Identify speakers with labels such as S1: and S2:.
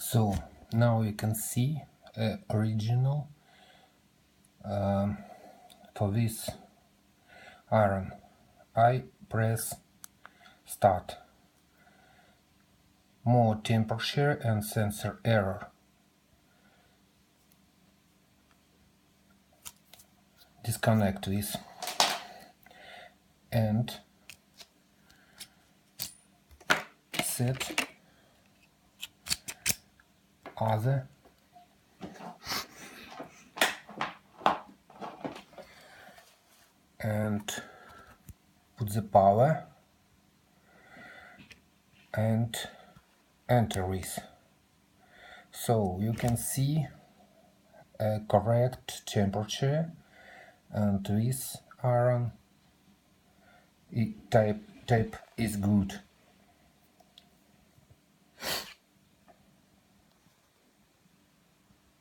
S1: So now you can see original for this iron. I press start. More temperature and sensor error. Disconnect this and set other and put the power and enter this. So you can see a correct temperature, and this iron type is good.